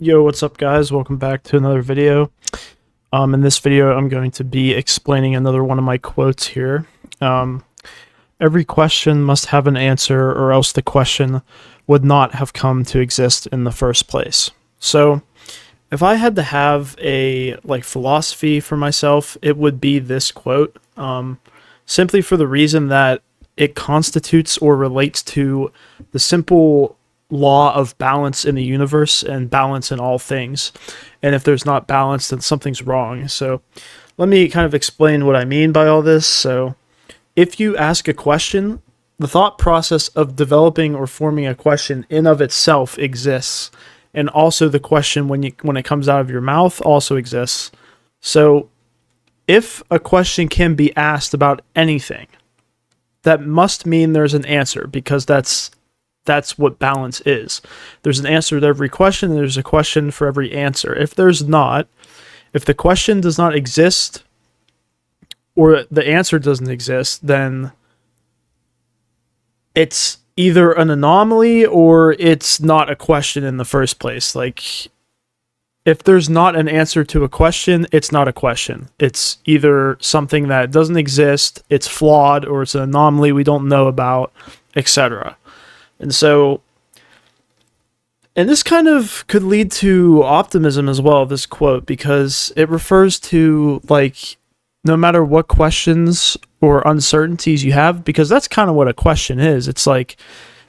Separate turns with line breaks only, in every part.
Yo, what's up guys? Welcome back to another video. In this video, I'm going to be explaining another one of my quotes here. Every question must have an answer or else the question would not have come to exist in the first place. So, if I had to have a philosophy for myself, it would be this quote, simply for the reason that it constitutes or relates to the simple law of balance in the universe and balance in all things. And if there's not balance, then something's wrong. So let me kind of explain what I mean by all this. So if you ask a question, the thought process of developing or forming a question in of itself exists. And also the question when it comes out of your mouth also exists. So if a question can be asked about anything, that must mean there's an answer, because that's what balance is. There's an answer to every question, and there's a question for every answer. If the question does not exist, or the answer doesn't exist, then it's either an anomaly or it's not a question in the first place. If there's not an answer to a question, it's not a question. It's either something that doesn't exist, it's flawed, or it's an anomaly we don't know about, etc. And this kind of could lead to optimism as well, this quote, because it refers to, no matter what questions or uncertainties you have, because that's kind of what a question is. It's like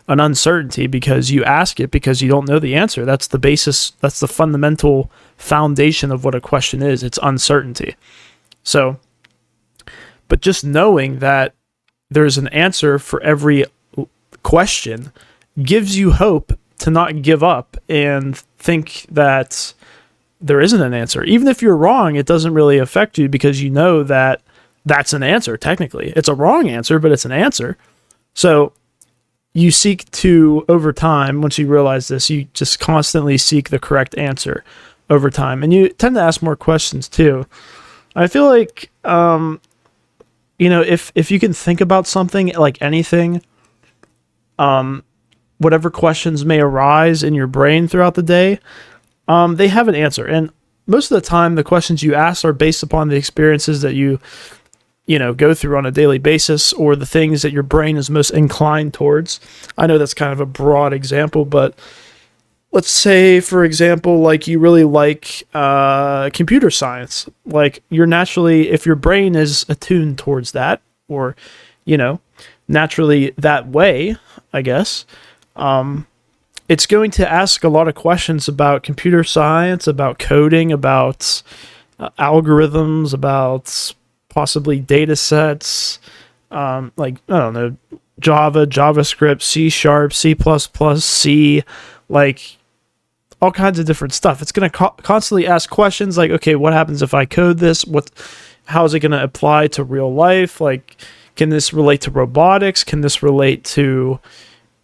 an uncertainty because you ask it because you don't know the answer. That's the basis, that's the fundamental foundation of what a question is. It's uncertainty. So, but just knowing that there's an answer for every question gives you hope to not give up and think that there isn't an answer. Even if you're wrong, it doesn't really affect you because you know that that's an answer. Technically, it's a wrong answer, but it's an answer. So you seek to, over time, once you realize this, you just constantly seek the correct answer over time, and you tend to ask more questions too. I feel like if you can think about something, like anything, whatever questions may arise in your brain throughout the day, they have an answer. And most of the time, the questions you ask are based upon the experiences that you go through on a daily basis, or the things that your brain is most inclined towards. I know that's kind of a broad example, but let's say, for example, you really like computer science. You're naturally, if your brain is attuned towards that, or, naturally that way, I guess, it's going to ask a lot of questions about computer science, about coding, about algorithms, about possibly data sets, I don't know, Java, JavaScript, C#, C++, C, all kinds of different stuff. It's going to constantly ask questions like, okay, what happens if I code this? How is it going to apply to real life? Can this relate to robotics? Can this relate to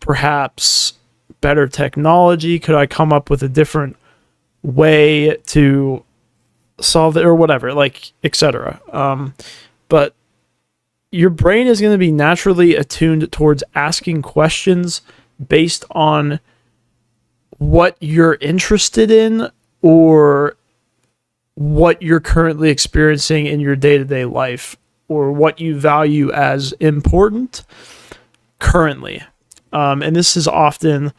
perhaps better technology? Could I come up with a different way to solve it, or whatever, etc. But your brain is going to be naturally attuned towards asking questions based on what you're interested in, or what you're currently experiencing in your day-to-day life, or what you value as important currently. And this is often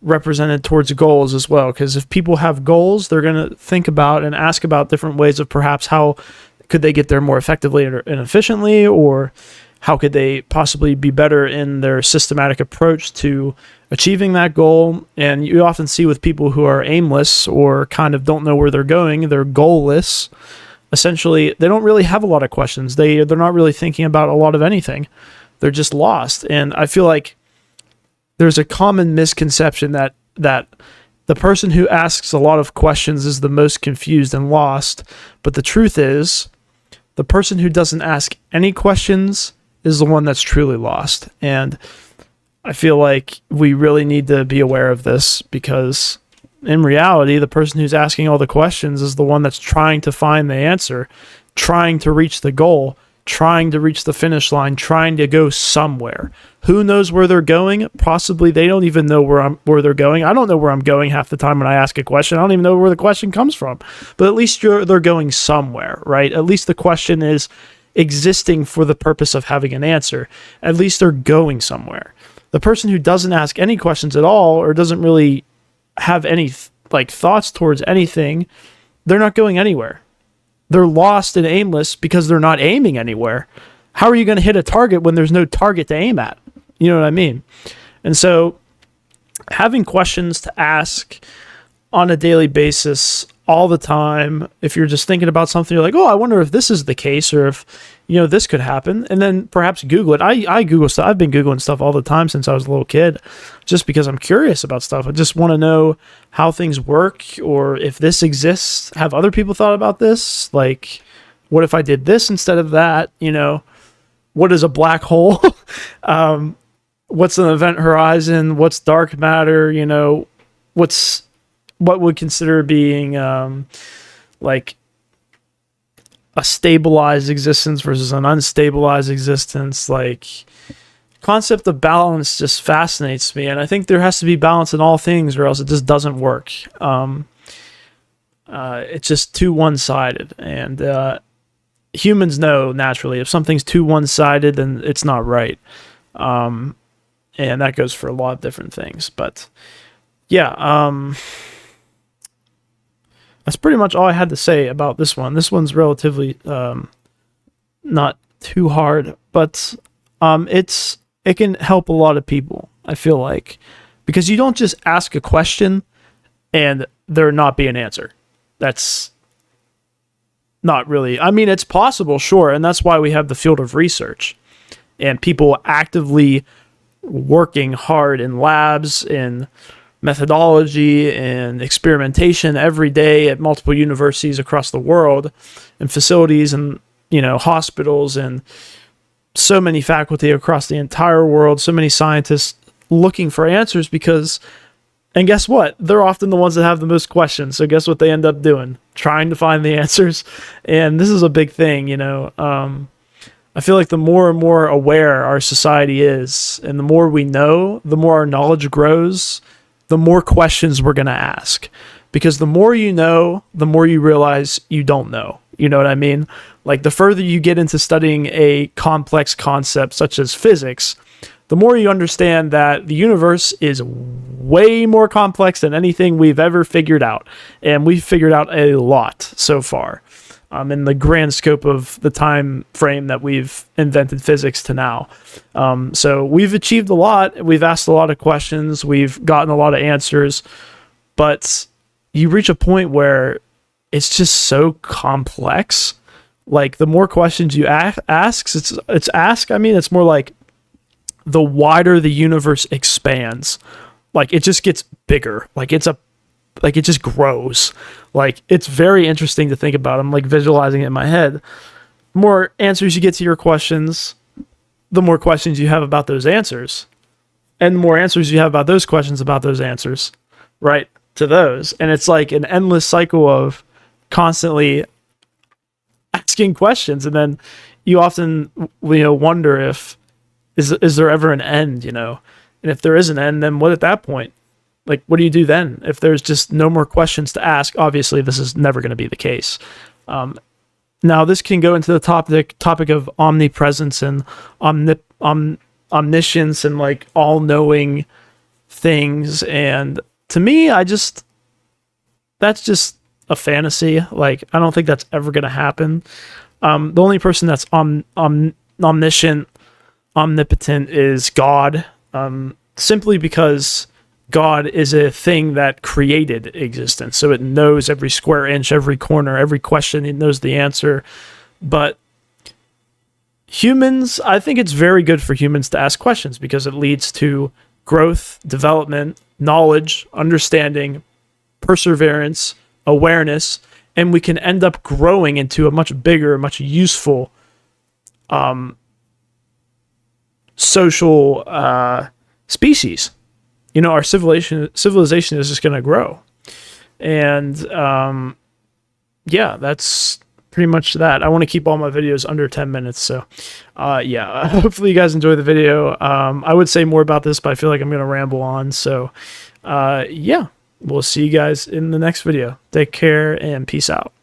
represented towards goals as well, because if people have goals, they're going to think about and ask about different ways of perhaps how could they get there more effectively and efficiently, or how could they possibly be better in their systematic approach to achieving that goal. And you often see with people who are aimless, or kind of don't know where they're going, they're goalless. Essentially, they don't really have a lot of questions. They're not really thinking about a lot of anything. They're just lost. And I feel like there's a common misconception that the person who asks a lot of questions is the most confused and lost. But the truth is, the person who doesn't ask any questions is the one that's truly lost. And I feel like we really need to be aware of this, because in reality, the person who's asking all the questions is the one that's trying to find the answer, trying to reach the goal, trying to reach the finish line, trying to go somewhere. Who knows where they're going? Possibly they don't even know where they're going. I don't know where I'm going half the time when I ask a question. I don't even know where the question comes from. But at least they're going somewhere, right? At least the question is existing for the purpose of having an answer. At least they're going somewhere. The person who doesn't ask any questions at all, or doesn't really have any thoughts towards anything, they're not going anywhere. They're lost and aimless because they're not aiming anywhere. How are you going to hit a target when there's no target to aim at? You know what I mean? And so having questions to ask on a daily basis all the time, if you're just thinking about something, you're like, oh, I wonder if this is the case, or if, this could happen. And then perhaps Google it. I Google stuff. I've been Googling stuff all the time since I was a little kid, just because I'm curious about stuff. I just want to know how things work, or if this exists. Have other people thought about this? Like, what if I did this instead of that? What is a black hole? What's an event horizon? What's dark matter? What would consider being like a stabilized existence versus an unstabilized existence. Like, concept of balance just fascinates me, and I think there has to be balance in all things, or else it just doesn't work. It's just too one-sided, and humans know naturally if something's too one-sided, then it's not right. And that goes for a lot of different things. But yeah, that's pretty much all I had to say about this one. This one's relatively not too hard, but it can help a lot of people, I feel like, because you don't just ask a question and there not be an answer. That's not really, I mean, it's possible, sure, and that's why we have the field of research and people actively working hard in labs, in methodology and experimentation every day at multiple universities across the world, and facilities, and hospitals, and so many faculty across the entire world, so many scientists looking for answers, and guess what? They're often the ones that have the most questions. So guess what they end up doing? Trying to find the answers. And this is a big thing, I feel like the more and more aware our society is, and the more we know, the more our knowledge grows, the more questions we're going to ask. Because the more you know, the more you realize you don't know. You know what I mean? Like, the further you get into studying a complex concept such as physics, the more you understand that the universe is way more complex than anything we've ever figured out. And we've figured out a lot so far. In the grand scope of the time frame that we've invented physics to now. So we've achieved a lot. We've asked a lot of questions. We've gotten a lot of answers. But you reach a point where it's just so complex. Like, the more questions you ask, it's more like the wider the universe expands. Like, it just gets bigger. Like, it just grows. Like, it's very interesting to think about. I'm like visualizing it in my head. The more answers you get to your questions, the more questions you have about those answers. And the more answers you have about those questions, about those answers, right, to those. And it's like an endless cycle of constantly asking questions. And then you often, wonder if, is there ever an end, And if there is an end, then what at that point? Like, what do you do then? If there's just no more questions to ask, obviously this is never going to be the case. Now, this can go into the topic of omnipresence and omniscience and like all-knowing things. And to me, that's just a fantasy. Like, I don't think that's ever going to happen. The only person that's omniscient, omnipotent is God, simply because God is a thing that created existence. So it knows every square inch, every corner, every question, it knows the answer. But humans, I think it's very good for humans to ask questions because it leads to growth, development, knowledge, understanding, perseverance, awareness, and we can end up growing into a much bigger, much useful social species. Our civilization is just going to grow. And yeah, that's pretty much that. I want to keep all my videos under 10 minutes. So, yeah, hopefully you guys enjoy the video. I would say more about this, but I feel like I'm going to ramble on. So, yeah, we'll see you guys in the next video. Take care and peace out.